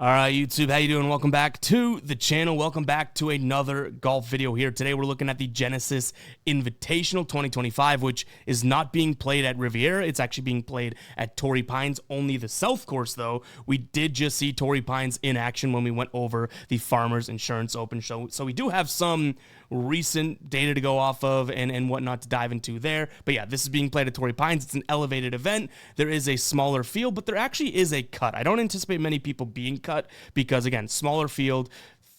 All right, YouTube, how you doing? Welcome back to the channel. Welcome back to another golf video here. Today, we're looking at the Genesis Invitational 2025, which is not being played at Riviera. It's actually being played at Torrey Pines, only the South Course, though. We did just see Torrey Pines in action when we went over the Farmers Insurance Open show. So we do have some recent data to go off of and whatnot to dive into there. But yeah, this is being played at Torrey Pines. It's an elevated event. There is a smaller field, but there actually is a cut. I don't anticipate many people being cut because, again, smaller field,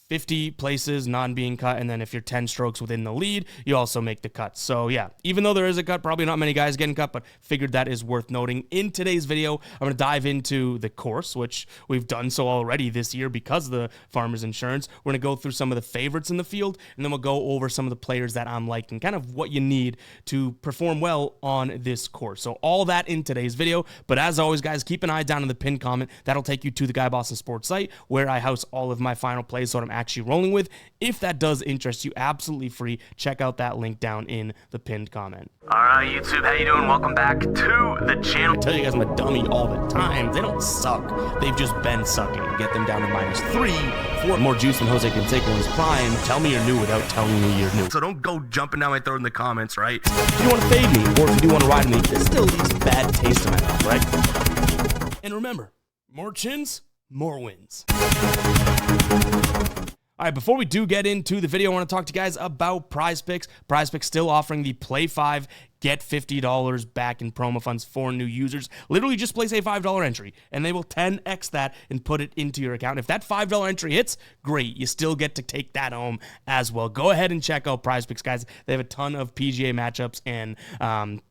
50 places non-being cut, and then if you're 10 strokes within the lead, you also make the cut. So yeah, even though there is a cut, probably not many guys getting cut, but figured that is worth noting. In today's video, I'm going to dive into the course, which we've done so already this year because of the Farmers Insurance. We're going to go through some of the favorites in the field, and then we'll go over some of the players that I'm liking, kind of what you need to perform well on this course. So all that in today's video, but as always, guys, keep an eye down in the pinned comment. That'll take you to the Guy Boston Sports site where I house all of my final plays, so I'm actually rolling with. If that does interest you, absolutely free. Check out that link down in the pinned comment. All right, YouTube, how you doing? Welcome back to the channel. I tell you guys I'm a dummy all the time. They don't suck. They've just been sucking. Get them down to -3, 4 more juice than Jose Canseco in his prime. Tell me you're new without telling me you're new. So don't go jumping down my throat in the comments, right? If you want to fade me, or if you do want to ride me, this still leaves a bad taste in my mouth, right? And remember, more chins, more wins. All right, before we do get into the video, I want to talk to you guys about Prize Picks. Prize Picks still offering the Play 5, get $50 back in promo funds for new users. Literally just place a $5 entry, and they will 10x that and put it into your account. If that $5 entry hits, great. You still get to take that home as well. Go ahead and check out Prize Picks, guys. They have a ton of PGA matchups and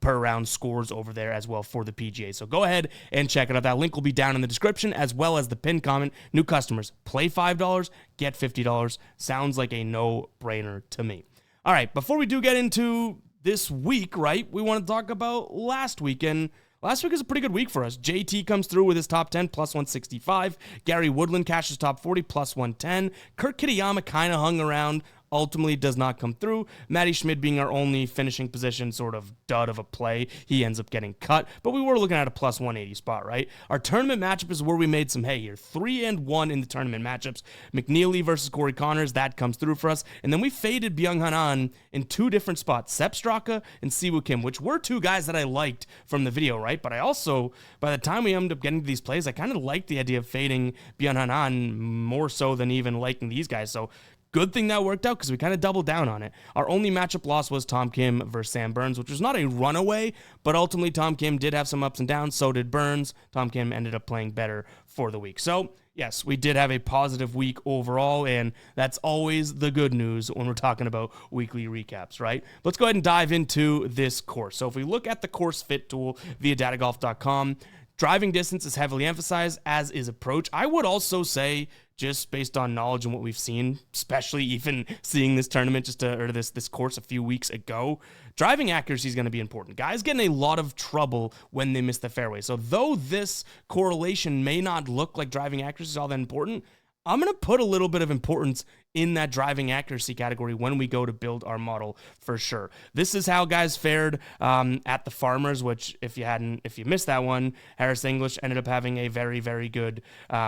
per round scores over there as well for the PGA. So go ahead and check it out. That link will be down in the description as well as the pinned comment. New customers, play $5, get $50. Sounds like a no-brainer to me. All right, before we do get into this week, right, we want to talk about last week. And last week is a pretty good week for us. JT comes through with his top 10, +165. Gary Woodland cashes top 40, +110. Kurt Kitayama kind of hung around. Ultimately does not come through. Matty Schmid being our only finishing position sort of dud of a play. He ends up getting cut, but we were looking at a +180 spot, right? Our tournament matchup is where we made some hay here. 3-1 in the tournament matchups. McNeely versus Corey Connors, that comes through for us. And then we faded Byung-Hun An in 2 different spots, Sepp Straka and Siwoo Kim, which were 2 guys that I liked from the video, right? But I also, by the time we ended up getting to these plays, I kind of liked the idea of fading Byung-Hun An more so than even liking these guys. So good thing that worked out because we kind of doubled down on it. Our only matchup loss was Tom Kim versus Sam Burns, which was not a runaway, but ultimately Tom Kim did have some ups and downs. So did Burns. Tom Kim ended up playing better for the week. So yes, we did have a positive week overall, and that's always the good news when we're talking about weekly recaps, right? Let's go ahead and dive into this course. So if we look at the course fit tool via datagolf.com, driving distance is heavily emphasized, as is approach. I would also say, just based on knowledge and what we've seen, especially even seeing this tournament this course a few weeks ago, driving accuracy is going to be important. Guys get in a lot of trouble when they miss the fairway. So though this correlation may not look like driving accuracy is all that important, I'm going to put a little bit of importance in that driving accuracy category when we go to build our model for sure. This is how guys fared at the Farmers, which if you missed that one, Harris English ended up having a very, very good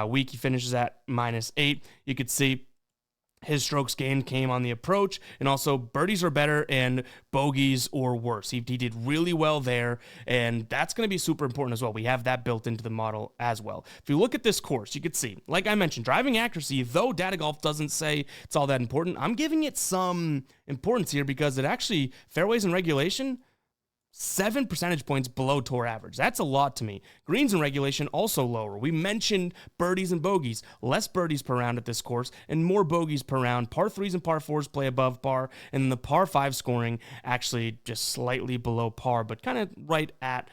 week. He finishes at -8. You could see his strokes gained came on the approach, and also birdies are better and bogeys or worse. He did really well there, and that's going to be super important as well. We have that built into the model as well. If you look at this course, you could see, like I mentioned, driving accuracy, though Data Golf doesn't say it's all that important, I'm giving it some importance here because it actually, fairways and regulation, 7 percentage points below tour average. That's a lot to me. Greens and regulation also lower. We mentioned birdies and bogeys. Less birdies per round at this course and more bogeys per round. Par 3s and par 4s play above par, and the par 5 scoring actually just slightly below par, but kind of right at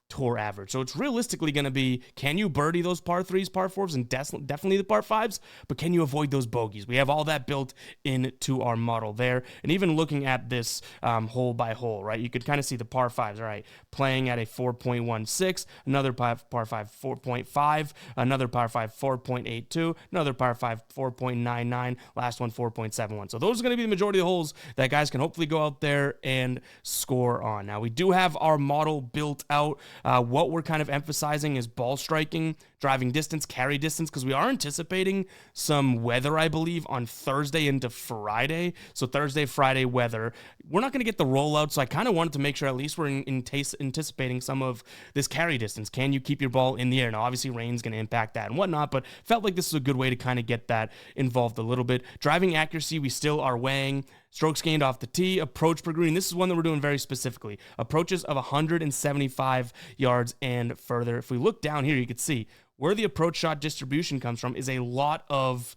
tour average. So it's realistically going to be, can you birdie those par 3s, par 4s, and definitely the par 5s, but can you avoid those bogeys? We have all that built into our model there. And even looking at this hole by hole, right, you could kind of see the par 5s, all right, playing at a 4.16, another par 5 4.5, another par 5 4.82, another par 5 4.99, last one 4.71. So those are going to be the majority of the holes that guys can hopefully go out there and score on. Now we do have our model built out. What we're kind of emphasizing is ball striking, driving distance, carry distance, because we are anticipating some weather, I believe, on Thursday into Friday. So Thursday, Friday weather. We're not going to get the rollout, so I kind of wanted to make sure at least we're anticipating some of this carry distance. Can you keep your ball in the air? Now, obviously, rain's going to impact that and whatnot, but felt like this is a good way to kind of get that involved a little bit. Driving accuracy, we still are weighing. Strokes gained off the tee, approach per green. This is one that we're doing very specifically. Approaches of 175 yards and further. If we look down here, you can see where the approach shot distribution comes from is a lot of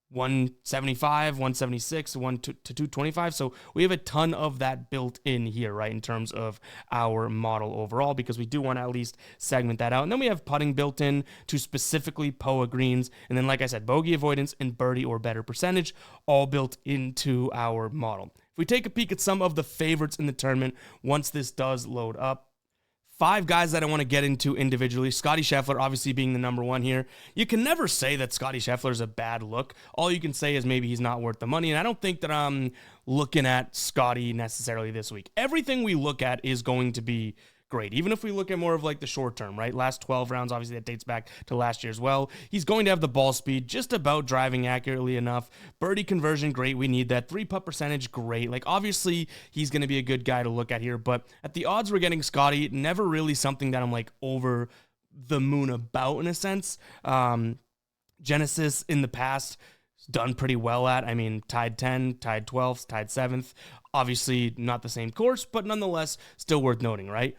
175, 176, to 225. So we have a ton of that built in here, right, in terms of our model overall, because we do want to at least segment that out. And then we have putting built in to specifically POA greens. And then, like I said, bogey avoidance and birdie or better percentage, all built into our model. If we take a peek at some of the favorites in the tournament, once this does load up, 5 guys that I want to get into individually. Scottie Scheffler, obviously being the number 1 here. You can never say that Scottie Scheffler is a bad look. All you can say is maybe he's not worth the money, and I don't think that I'm looking at Scottie necessarily this week. Everything we look at is going to be great. Even if we look at more of like the short term, right? Last 12 rounds, obviously that dates back to last year as well. He's going to have the ball speed, just about driving accurately enough. Birdie conversion, great. We need that. 3-putt percentage, great. Like, obviously he's going to be a good guy to look at here, but at the odds we're getting Scottie, never really something that I'm like over the moon about in a sense. Genesis in the past done pretty well at. I mean, tied 10, tied 12th, tied 7th. Obviously not the same course, but nonetheless still worth noting, right?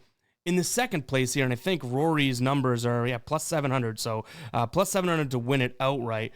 In the second place here, and I think Rory's numbers are, plus 700, so plus 700 to win it outright.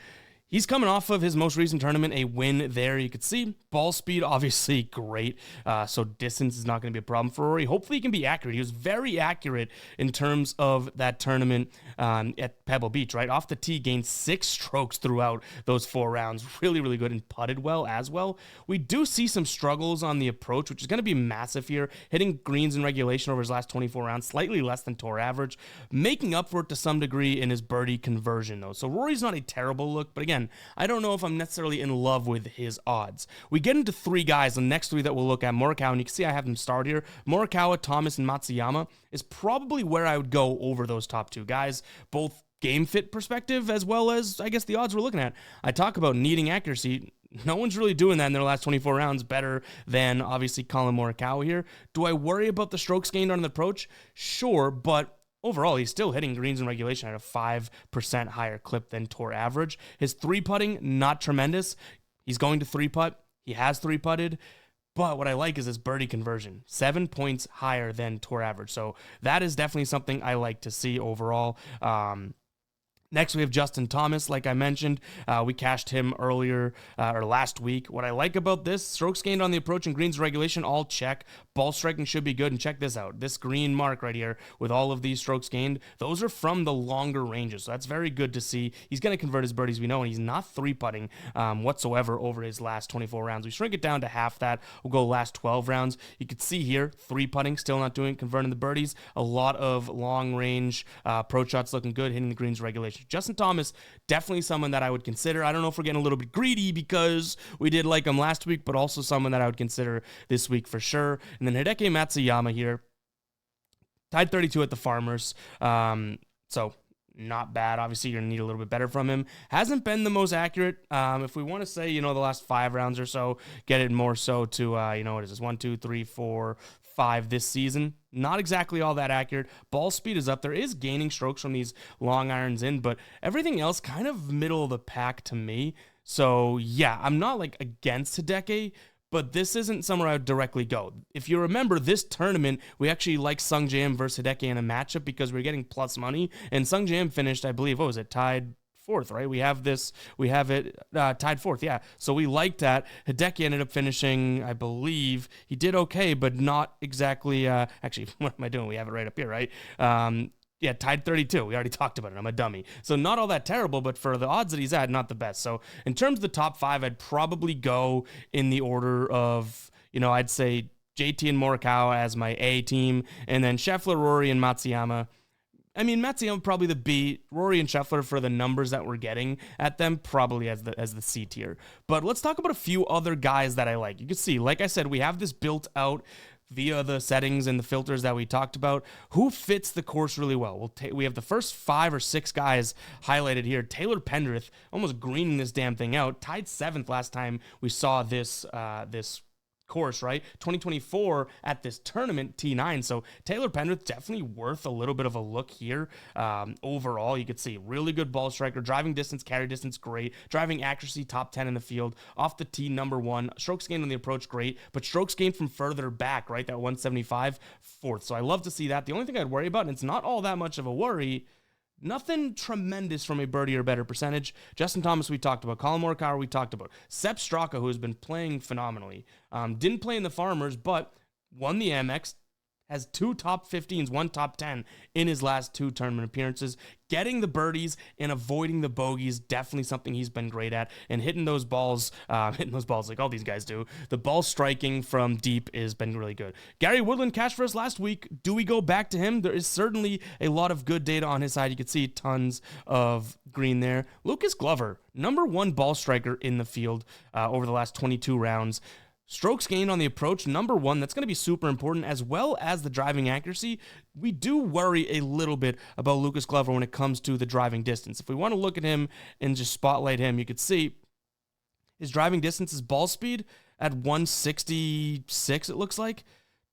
He's coming off of his most recent tournament, a win there. You could see ball speed, obviously great. So distance is not going to be a problem for Rory. Hopefully he can be accurate. He was very accurate in terms of that tournament at Pebble Beach, right? Off the tee, gained 6 strokes throughout those 4 rounds. Really, really good, and putted well as well. We do see some struggles on the approach, which is going to be massive here. Hitting greens in regulation over his last 24 rounds, slightly less than tour average. Making up for it to some degree in his birdie conversion, though. So Rory's not a terrible look, but again, I don't know if I'm necessarily in love with his odds. We get into 3 guys, the next 3 that we'll look at. Morikawa, and you can see I have them start here. Morikawa, Thomas, and Matsuyama is probably where I would go over those top 2 guys, both game fit perspective as well as, I guess, the odds we're looking at. I talk about needing accuracy. No one's really doing that in their last 24 rounds better than, obviously, Collin Morikawa here. Do I worry about the strokes gained on the approach? Sure, but overall, he's still hitting greens in regulation at a 5% higher clip than tour average. His 3-putting, not tremendous. He's going to 3-putt. He has 3-putted. But what I like is his birdie conversion, 7 points higher than tour average. So that is definitely something I like to see overall. Next, we have Justin Thomas. Like I mentioned, we cashed him earlier or last week. What I like about this, strokes gained on the approach and greens regulation, all check. Ball striking should be good. And check this out. This green mark right here with all of these strokes gained, those are from the longer ranges. So that's very good to see. He's going to convert his birdies, we know, and he's not 3-putting whatsoever over his last 24 rounds. We shrink it down to half that. We'll go last 12 rounds. You can see here, 3-putting, still not doing, converting the birdies. A lot of long range approach shots looking good, hitting the greens regulation. Justin Thomas, definitely someone that I would consider. I don't know if we're getting a little bit greedy because we did like him last week, but also someone that I would consider this week for sure. And then Hideki Matsuyama here, tied 32 at the Farmers. So not bad. Obviously, you're going to need a little bit better from him. Hasn't been the most accurate. If we want to say, the last 5 rounds or so, get it more so to, what is this? 1, 2, 3, 4, 5 this season. Not exactly all that accurate. Ball speed is up there. Is gaining strokes from these long irons in, but everything else kind of middle of the pack to me. So yeah, I'm not like against Hideki, but this isn't somewhere I would directly go. If you remember this tournament, we actually liked Sung Jae versus Hideki in a matchup because we were getting plus money, and Sung Jae finished, I believe, tied 4th, right? We have it tied 4th, yeah. So we liked that. Hideki ended up finishing, I believe, he did okay, but not exactly, actually, what am I doing? We have it right up here, right? Yeah, tied 32. We already talked about it. I'm a dummy. So not all that terrible, but for the odds that he's at, not the best. So in terms of the top 5, I'd probably go in the order of, I'd say JT and Morikawa as my A team, and then Scheffler, Rory, and Matsuyama. I mean, Matsuyama probably the B, Rory and Scheffler for the numbers that we're getting at them, probably as the C tier. But let's talk about a few other guys that I like. You can see, like I said, we have this built out via the settings and the filters that we talked about, who fits the course really well. We have the first 5 or 6 guys highlighted here. Taylor Pendrith, almost greening this damn thing out, tied 7th last time we saw this course, right? 2024 at this tournament, T9. So Taylor Pendrith definitely worth a little bit of a look here. Overall, you could see really good ball striker, driving distance, carry distance, great. Driving accuracy, top 10 in the field. Off the tee, number 1. Strokes gained on the approach, great. But strokes gained from further back, right? That 175, 4th. So I love to see that. The only thing I'd worry about, and it's not all that much of a worry, nothing tremendous from a birdie or better percentage. Justin Thomas, we talked about. Colin Morikawa, we talked about. Sepp Straka, who has been playing phenomenally. Didn't play in the Farmers, but won the Amex. Has 2 top 15s, 1 top 10 in his last 2 tournament appearances. Getting the birdies and avoiding the bogeys, definitely something he's been great at. And hitting those balls like all these guys do. The ball striking from deep has been really good. Gary Woodland cashed for us last week. Do we go back to him? There is certainly a lot of good data on his side. You can see tons of green there. Lucas Glover, number 1 ball striker in the field over the last 22 rounds. Strokes gained on the approach, number 1. That's going to be super important, as well as the driving accuracy. We do worry a little bit about Lucas Glover when it comes to the driving distance. If we want to look at him and just spotlight him, you could see his driving distance is ball speed at 166, it looks like.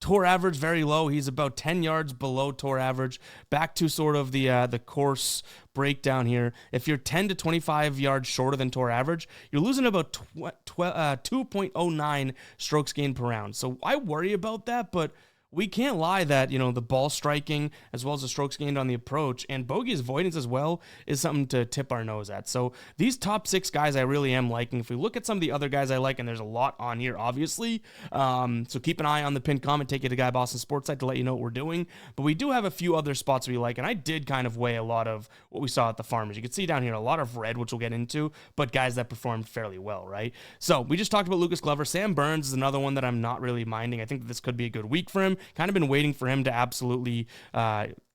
Tour average, very low. He's about 10 yards below tour average. Back to sort of the course breakdown here. If you're 10 to 25 yards shorter than tour average, you're losing about 2.09 strokes gained per round. So I worry about that, but we can't lie that, the ball striking as well as the strokes gained on the approach and bogey avoidance as well is something to tip our nose at. So these top 6 guys I really am liking. If we look at some of the other guys I like, and there's a lot on here, obviously. So keep an eye on the pinned comment, take it to Guy Boston Sports Site to let you know what we're doing. But we do have a few other spots we like, and I did kind of weigh a lot of what we saw at the Farmers. You can see down here a lot of red, which we'll get into, but guys that performed fairly well, right? So we just talked about Lucas Glover. Sam Burns is another one that I'm not really minding. I think that this could be a good week for him. Kind of been waiting for him to absolutely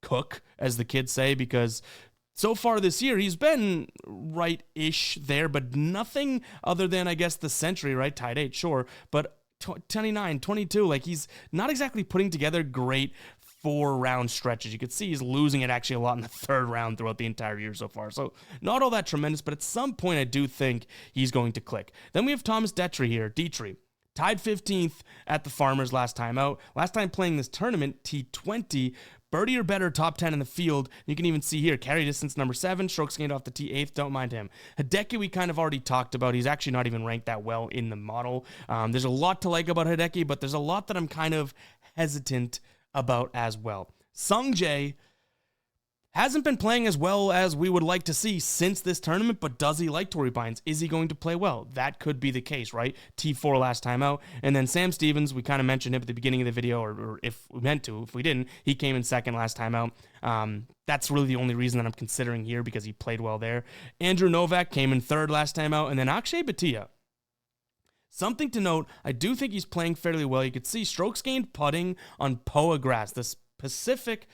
cook, as the kids say, because so far this year he's been right-ish there, but nothing other than, I guess, the Century, right? Tied 8, sure, but 29, 22, like he's not exactly putting together great 4-round stretches. You could see he's losing it actually a lot in the 3rd round throughout the entire year so far. So not all that tremendous, but at some point I do think he's going to click. Then we have Thomas Dietrich. Tied 15th at the Farmers last time out. Last time playing this tournament, T20, birdie or better, top 10 in the field. You can even see here, carry distance number 7, strokes gained off the tee 8th, don't mind him. Hideki we kind of already talked about. He's actually not even ranked that well in the model. There's a lot to like about Hideki, but there's a lot that I'm kind of hesitant about as well. Sung Jae hasn't been playing as well as we would like to see since this tournament, but does he like Torrey Pines? Is he going to play well? That could be the case, right? T4 last time out. And then Sam Stevens, we kind of mentioned him at the beginning of the video, or if we meant to, if we didn't, he came in 2nd last time out. That's really the only reason that I'm considering here, because he played well there. Andrew Novak came in 3rd last time out. And then Akshay Bhatia. Something to note, I do think he's playing fairly well. You could see strokes gained putting on POA grass, the specific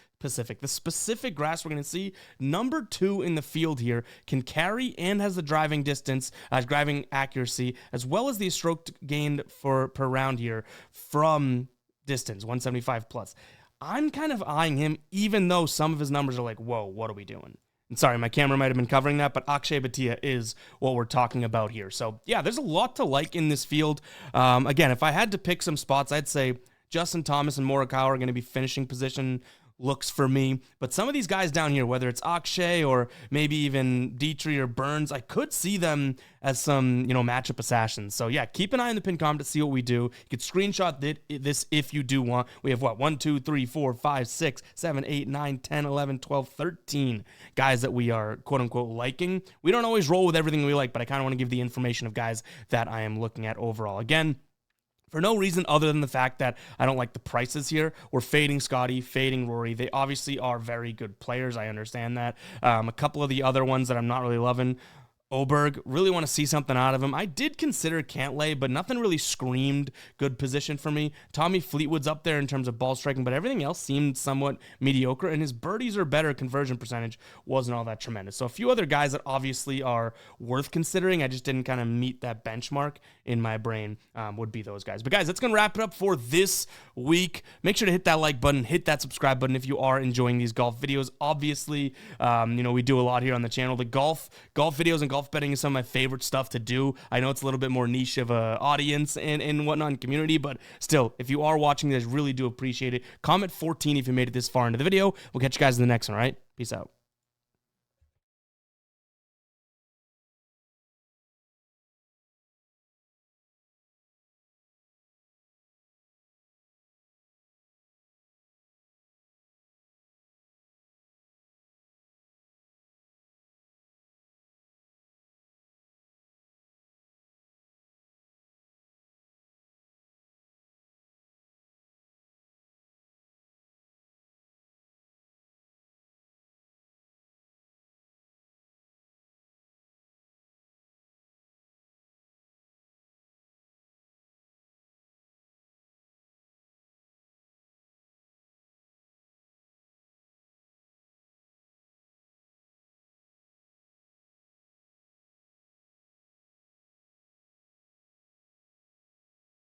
grass we're going to see. Number 2 in the field here, can carry and has the driving distance, driving accuracy, as well as the stroke gained per round here from distance, 175 plus. I'm kind of eyeing him, even though some of his numbers are like, whoa, what are we doing? And sorry, my camera might have been covering that, but Akshay Bhatia is what we're talking about here. So yeah, there's a lot to like in this field. Again, if I had to pick some spots, I'd say Justin Thomas and Morikawa are going to be finishing position looks for me. But some of these guys down here, whether it's Akshay or maybe even Dietrich or Burns, I could see them as some, matchup assassins. So yeah, keep an eye on the pinned comment to see what we do. You could screenshot this if you do want. We have 1, 2, 3, 4, 5, 6, 7, 8, 9, 10, 11, 12, 13 guys that we are quote unquote liking. We don't always roll with everything we like, but I kind of want to give the information of guys that I am looking at overall. Again, for no reason other than the fact that I don't like the prices here. We're fading Scotty, fading Rory. They obviously are very good players. I understand that. A couple of the other ones that I'm not really loving, Oberg, really want to see something out of him. I did consider Cantlay, but nothing really screamed good position for me. Tommy Fleetwood's up there in terms of ball striking, but everything else seemed somewhat mediocre, and his birdies are better. Conversion percentage wasn't all that tremendous. So a few other guys that obviously are worth considering, I just didn't kind of meet that benchmark in my brain, would be those guys. But guys, that's going to wrap it up for this week. Make sure to hit that like button, hit that subscribe button if you are enjoying these golf videos. Obviously, we do a lot here on the channel. The golf videos and golf betting is some of my favorite stuff to do. I know it's a little bit more niche of a audience and whatnot in community, but still, if you are watching this, really do appreciate it. Comment 14 if you made it this far into the video. We'll catch you guys in the next one, all right? Peace out.